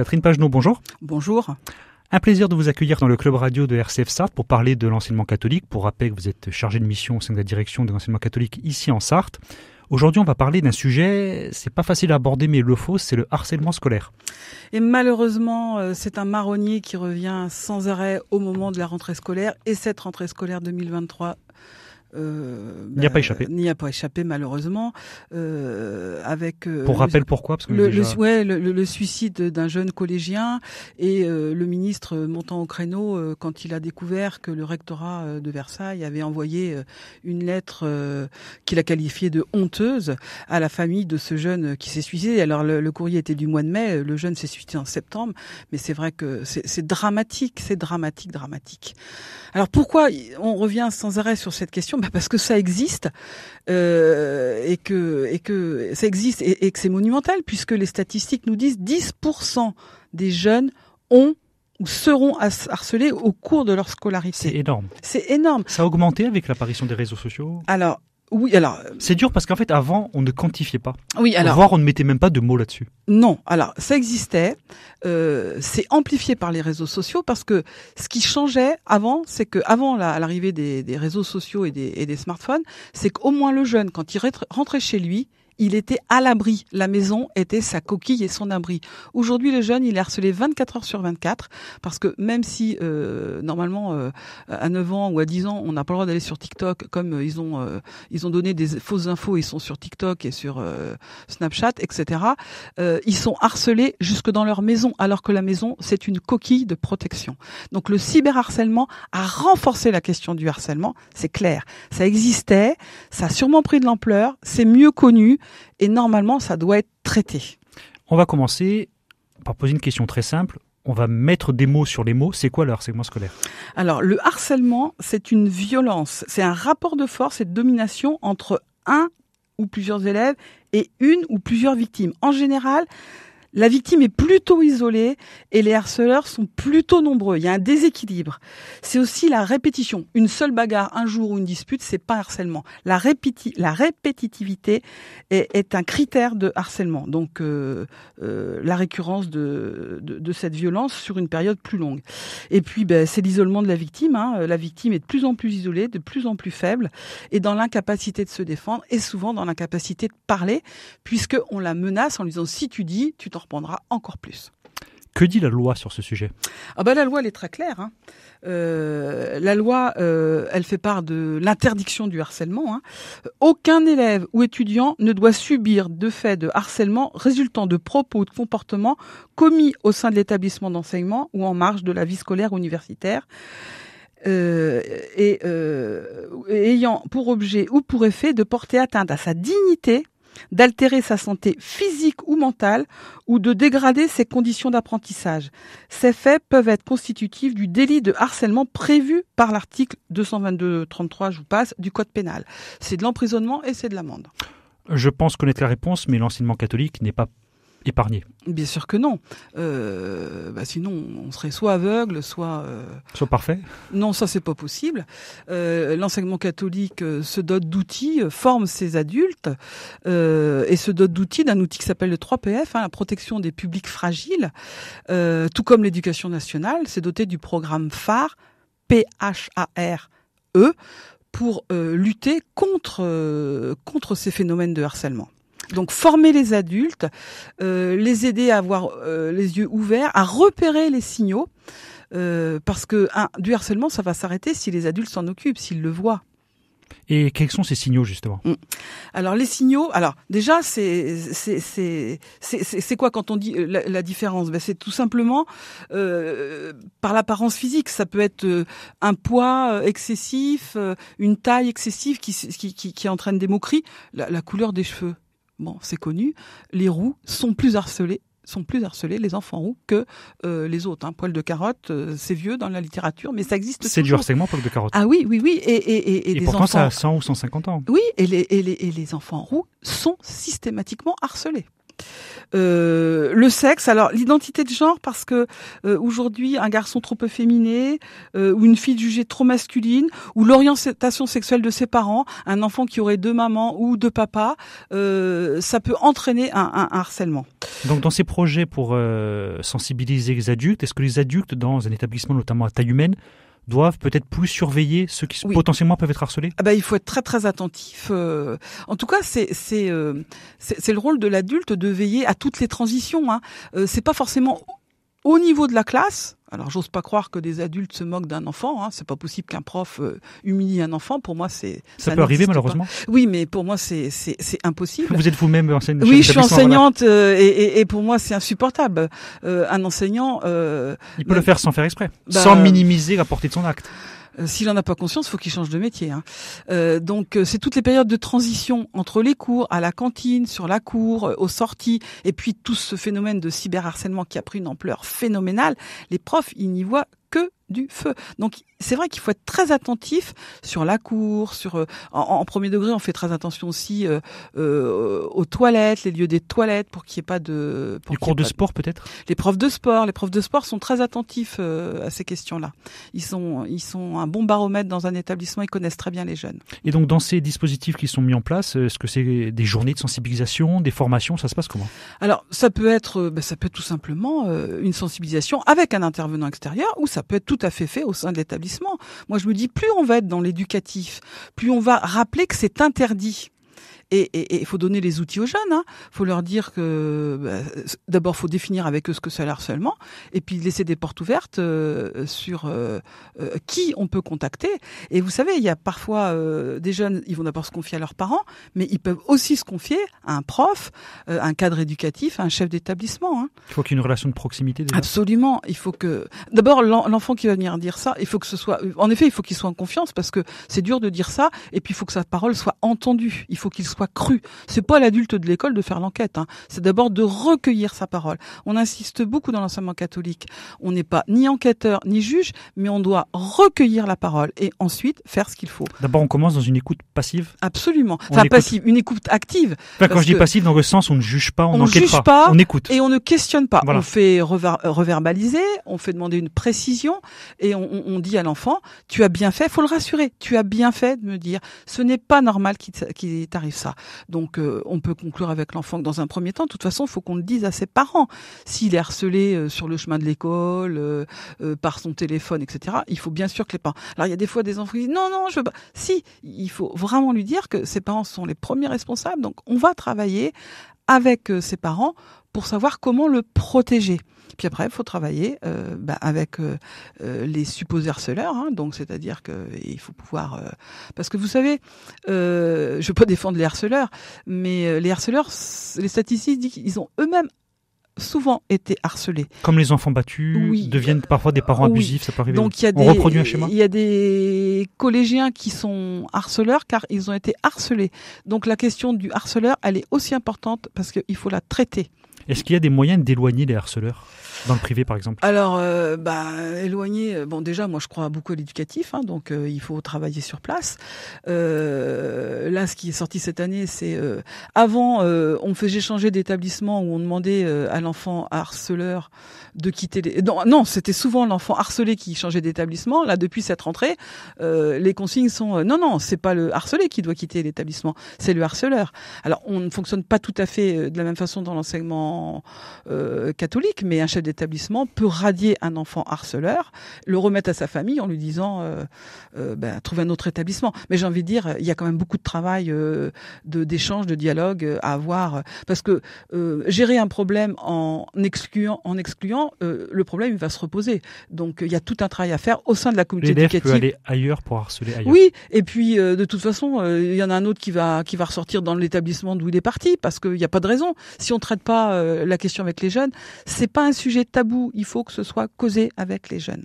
Catherine Pagenaud, bonjour. Bonjour. Un plaisir de vous accueillir dans le club radio de RCF Sarthe pour parler de l'enseignement catholique. Pour rappel, vous êtes chargé de mission au sein de la direction de l'enseignement catholique ici en Sarthe. Aujourd'hui, on va parler d'un sujet, c'est pas facile à aborder, mais il le faut, c'est le harcèlement scolaire. Et malheureusement, c'est un marronnier qui revient sans arrêt au moment de la rentrée scolaire. Et cette rentrée scolaire 2023 n'y a pas échappé. N'y a pas échappé malheureusement. Avec pour rappel, pourquoi parce que le suicide d'un jeune collégien et le ministre montant au créneau quand il a découvert que le rectorat de Versailles avait envoyé une lettre qu'il a qualifiée de honteuse à la famille de ce jeune qui s'est suicidé. Alors le courrier était du mois de mai, le jeune s'est suicidé en septembre, mais c'est vrai que c'est dramatique, dramatique. Alors pourquoi on revient sans arrêt sur cette question ? Parce que ça existe et que ça existe et que c'est monumental puisque les statistiques nous disent 10% des jeunes ont ou seront harcelés au cours de leur scolarité. C'est énorme. Ça a augmenté avec l'apparition des réseaux sociaux ? C'est dur parce qu'en fait, avant, on ne quantifiait pas. Voire, on ne mettait même pas de mots là-dessus. Non, alors, ça existait. C'est amplifié par les réseaux sociaux parce que ce qui changeait avant, c'est que avant l'arrivée des réseaux sociaux et des smartphones, c'est qu'au moins le jeune, quand il rentrait chez lui, il était à l'abri. La maison était sa coquille et son abri. Aujourd'hui, le jeune, il est harcelé 24 heures sur 24 parce que même si, normalement, à 9 ans ou à 10 ans, on n'a pas le droit d'aller sur TikTok, comme ils ont donné des fausses infos, ils sont sur TikTok et sur Snapchat, etc. Ils sont harcelés jusque dans leur maison, alors que la maison, c'est une coquille de protection. Donc, le cyberharcèlement a renforcé la question du harcèlement, c'est clair. Ça existait, ça a sûrement pris de l'ampleur, c'est mieux connu, et normalement, ça doit être traité. On va commencer par poser une question très simple. On va mettre des mots sur les mots. C'est quoi le harcèlement scolaire ? Alors, le harcèlement, c'est une violence. C'est un rapport de force et de domination entre un ou plusieurs élèves et une ou plusieurs victimes. En général, la victime est plutôt isolée et les harceleurs sont plutôt nombreux. Il y a un déséquilibre. C'est aussi la répétition. Une seule bagarre, un jour ou une dispute, c'est pas harcèlement. La répétitivité est un critère de harcèlement. Donc, la récurrence de cette violence sur une période plus longue. Et puis, c'est l'isolement de la victime. La victime est de plus en plus isolée, de plus en plus faible et dans l'incapacité de se défendre et souvent dans l'incapacité de parler puisqu'on la menace en lui disant « si tu dis, tu t'en reprendra encore plus ». Que dit la loi sur ce sujet ? La loi, elle est très claire. La loi, elle fait part de l'interdiction du harcèlement. Aucun élève ou étudiant ne doit subir de fait de harcèlement résultant de propos ou de comportements commis au sein de l'établissement d'enseignement ou en marge de la vie scolaire ou universitaire. Ayant pour objet ou pour effet de porter atteinte à sa dignité, d'altérer sa santé physique ou mentale ou de dégrader ses conditions d'apprentissage. Ces faits peuvent être constitutifs du délit de harcèlement prévu par l'article 222-33, je vous passe, du Code pénal. C'est de l'emprisonnement et c'est de l'amende. Je pense connaître la réponse, mais l'enseignement catholique n'est pas épargné. Bien sûr que non. Sinon, on serait soit aveugle, soit parfait. Non, ça c'est pas possible. L'enseignement catholique se dote d'outils, forme ses adultes et se dote d'outils, d'un outil qui s'appelle le 3PF, la protection des publics fragiles. Tout comme l'éducation nationale, c'est doté du programme phare PHARE pour lutter contre ces phénomènes de harcèlement. Donc former les adultes, les aider à avoir les yeux ouverts, à repérer les signaux, parce que du harcèlement, ça va s'arrêter si les adultes s'en occupent, s'ils le voient. Et quels sont ces signaux justement ? Alors les signaux, déjà c'est quoi quand on dit la différence ? C'est tout simplement par l'apparence physique. Ça peut être un poids excessif, une taille excessive qui entraîne des moqueries, la couleur des cheveux. Bon, c'est connu. Les roux sont plus harcelés, les enfants roux, que les autres. Poil de carotte, c'est vieux dans la littérature, mais ça existe toujours. C'est du harcèlement, poil de carotte. Ah oui. Et les pourtant, enfants... ça a 100 ou 150 ans. Oui, et les enfants roux sont systématiquement harcelés. Le sexe, alors l'identité de genre, parce que aujourd'hui un garçon trop efféminé ou une fille jugée trop masculine, ou l'orientation sexuelle de ses parents, un enfant qui aurait 2 mamans ou 2 papas, ça peut entraîner un harcèlement. Donc dans ces projets pour sensibiliser les adultes, est-ce que les adultes dans un établissement notamment à taille humaine doivent peut-être plus surveiller ceux qui potentiellement peuvent être harcelés? Il faut être très très attentif. En tout cas, c'est le rôle de l'adulte de veiller à toutes les transitions. C'est pas forcément au niveau de la classe. Alors, j'ose pas croire que des adultes se moquent d'un enfant. C'est pas possible qu'un prof humilie un enfant. Pour moi, ça peut arriver malheureusement. Pas. Oui, mais pour moi, c'est impossible. Vous êtes vous-même enseignante. Oui, je suis enseignante et pour moi, c'est insupportable. Un enseignant, il peut le faire sans faire exprès, sans minimiser la portée de son acte. S'il en a pas conscience, faut qu'il change de métier. Donc c'est toutes les périodes de transition entre les cours, à la cantine, sur la cour, aux sorties, et puis tout ce phénomène de cyberharcèlement qui a pris une ampleur phénoménale. Les profs, ils n'y voient que du feu. Donc c'est vrai qu'il faut être très attentif sur la cour, en premier degré, on fait très attention aussi aux toilettes, les lieux des toilettes pour qu'il n'y ait pas de... Les cours de sport peut-être ? Les profs de sport sont très attentifs à ces questions-là. Ils sont un bon baromètre dans un établissement, ils connaissent très bien les jeunes. Et donc dans ces dispositifs qui sont mis en place, est-ce que c'est des journées de sensibilisation, des formations, ça se passe comment ? Alors ça peut être tout simplement une sensibilisation avec un intervenant extérieur, ou ça peut être tout à fait fait au sein de l'établissement. Moi, je me dis, plus on va être dans l'éducatif, plus on va rappeler que c'est interdit. Et il faut donner les outils aux jeunes. Faut leur dire que d'abord faut définir avec eux ce que c'est le harcèlement, et puis laisser des portes ouvertes sur qui on peut contacter. Et vous savez, il y a parfois des jeunes, ils vont d'abord se confier à leurs parents, mais ils peuvent aussi se confier à un prof, un cadre éducatif, à un chef d'établissement. Il faut qu'il y ait une relation de proximité déjà. Absolument. Il faut que d'abord l'enfant qui va venir dire ça, il faut que ce soit, en effet, il faut qu'il soit en confiance, parce que c'est dur de dire ça, et puis il faut que sa parole soit entendue. Il faut qu'il soit cru. C'est pas à l'adulte de l'école de faire l'enquête. C'est d'abord de recueillir sa parole. On insiste beaucoup dans l'enseignement catholique. On n'est pas ni enquêteur ni juge, mais on doit recueillir la parole et ensuite faire ce qu'il faut. D'abord, on commence dans une écoute passive. Absolument. Enfin, passive, une écoute active. Quand je dis passive, dans le sens où on ne juge pas, on n'enquête pas, on écoute. Et on ne questionne pas. Voilà. On fait reverbaliser, on fait demander une précision, et on dit à l'enfant, tu as bien fait, faut le rassurer, tu as bien fait de me dire, ce n'est pas normal qu'il t'arrive ça. Donc on peut conclure avec l'enfant que dans un premier temps, de toute façon, il faut qu'on le dise à ses parents. S'il est harcelé sur le chemin de l'école, par son téléphone, etc., il faut bien sûr que les parents... Alors il y a des fois des enfants qui disent non, je veux pas. Si, il faut vraiment lui dire que ses parents sont les premiers responsables. Donc on va travailler avec ses parents pour savoir comment le protéger. Puis après, il faut travailler avec les supposés harceleurs, donc c'est-à-dire que il faut pouvoir, parce que vous savez, je veux pas défendre les harceleurs, mais les harceleurs, les statistiques disent qu'ils ont eux-mêmes souvent été harcelés. Comme les enfants battus deviennent parfois des parents abusifs, ça peut arriver. Donc on reproduit un schéma. Il y a des collégiens qui sont harceleurs car ils ont été harcelés. Donc la question du harceleur, elle est aussi importante parce qu'il faut la traiter. Est-ce qu'il y a des moyens d'éloigner les harceleurs dans le privé, par exemple? Alors, éloigner. Bon, déjà, moi, je crois beaucoup à l'éducatif, donc il faut travailler sur place. Là, ce qui est sorti cette année, c'est avant, on faisait changer d'établissement où on demandait à l'enfant harceleur de quitter les. Non, c'était souvent l'enfant harcelé qui changeait d'établissement. Là, depuis cette rentrée, les consignes sont non, c'est pas le harcelé qui doit quitter l'établissement, c'est le harceleur. Alors, on ne fonctionne pas tout à fait de la même façon dans l'enseignement catholique, mais un chef d'établissement peut radier un enfant harceleur, le remettre à sa famille en lui disant trouver un autre établissement. Mais j'ai envie de dire, il y a quand même beaucoup de travail d'échange, de dialogue à avoir, parce que gérer un problème en excluant, le problème il va se reposer. Donc il y a tout un travail à faire au sein de la communauté éducative. L'élève peut aller ailleurs pour harceler ailleurs. Oui, et puis de toute façon, il y en a un autre qui va ressortir dans l'établissement d'où il est parti, parce qu'il n'y a pas de raison. Si on traite pas la question avec les jeunes, c'est pas un sujet tabou. Il faut que ce soit causé avec les jeunes.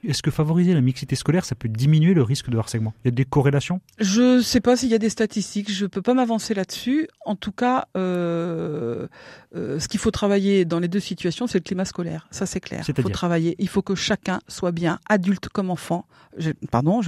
Est-ce que favoriser la mixité scolaire, ça peut diminuer le risque de harcèlement? Il y a des corrélations? Je ne sais pas s'il y a des statistiques, je ne peux pas m'avancer là-dessus. En tout cas, ce qu'il faut travailler dans les deux situations, c'est le climat scolaire. Ça, c'est clair. Il faut travailler. Il faut que chacun soit bien, adulte comme enfant. Je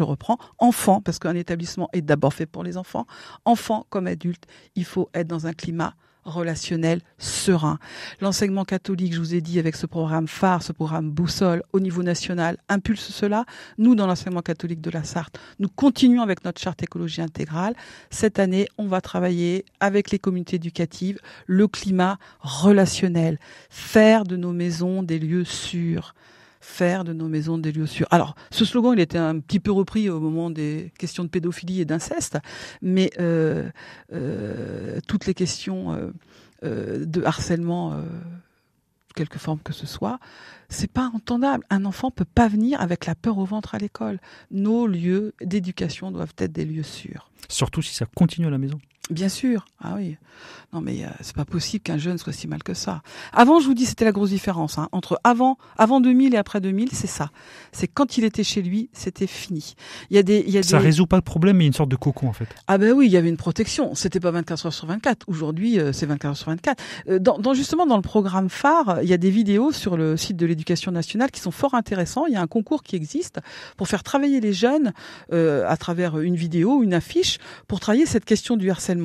reprends. Enfant, parce qu'un établissement est d'abord fait pour les enfants. Enfant comme adulte, il faut être dans un climat relationnel serein. L'enseignement catholique, je vous ai dit, avec ce programme phare, ce programme boussole au niveau national, impulse cela. Nous, dans l'enseignement catholique de la Sarthe, nous continuons avec notre charte écologie intégrale. Cette année, on va travailler avec les communautés éducatives le climat relationnel, faire de nos maisons des lieux sûrs. Faire de nos maisons des lieux sûrs. Alors, ce slogan, il était un petit peu repris au moment des questions de pédophilie et d'inceste, mais toutes les questions de harcèlement, quelque forme que ce soit, c'est pas entendable. Un enfant peut pas venir avec la peur au ventre à l'école. Nos lieux d'éducation doivent être des lieux sûrs. Surtout si ça continue à la maison. Bien sûr, ah oui. Non mais c'est pas possible qu'un jeune soit si mal que ça. Avant, je vous dis, c'était la grosse différence entre avant 2000 et après 2000, c'est ça. C'est quand il était chez lui, c'était fini. Ça résout pas le problème, mais une sorte de cocon en fait. Ah ben oui, il y avait une protection. C'était pas 24 heures sur 24. Aujourd'hui, c'est 24 heures sur 24. Justement, dans le programme phare, il y a des vidéos sur le site de l'Éducation nationale qui sont fort intéressants. Il y a un concours qui existe pour faire travailler les jeunes à travers une vidéo, une affiche, pour travailler cette question du harcèlement.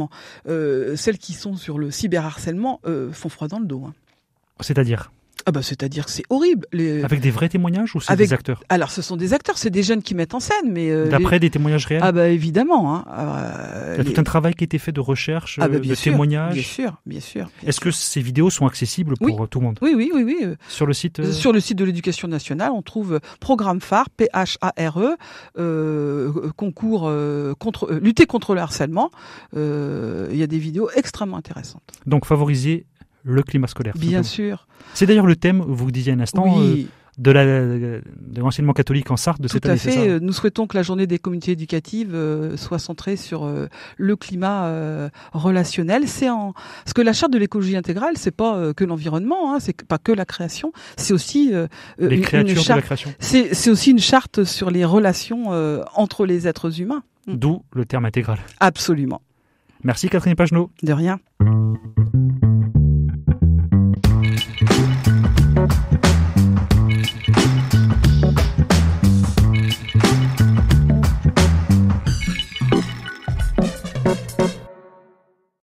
Celles qui sont sur le cyberharcèlement font froid dans le dos. C'est-à-dire ? C'est-à-dire que c'est horrible. Avec des vrais témoignages ou c'est des acteurs ? Alors, ce sont des acteurs, c'est des jeunes qui mettent en scène. Mais d'après des témoignages réels ? Évidemment. Il y a tout un travail qui a été fait de recherche, de témoignages. Bien sûr. Est-ce que ces vidéos sont accessibles pour tout le monde ? Oui. Sur le site Sur le site de l'Éducation nationale, on trouve programme phare, PHARE, concours lutter contre le harcèlement. Il y a des vidéos extrêmement intéressantes. Donc, favoriser le climat scolaire. Bien sûr. C'est d'ailleurs le thème, vous disiez un instant, de l'enseignement catholique en Sarthe de cette année. Tout à fait. Nous souhaitons que la journée des communautés éducatives soit centrée sur le climat relationnel. Parce que la charte de l'écologie intégrale, c'est pas que l'environnement, c'est pas que la création, c'est aussi les créatures de la création. C'est aussi une charte sur les relations entre les êtres humains. D'où le terme intégral. Absolument. Merci Catherine Pagenot. De rien.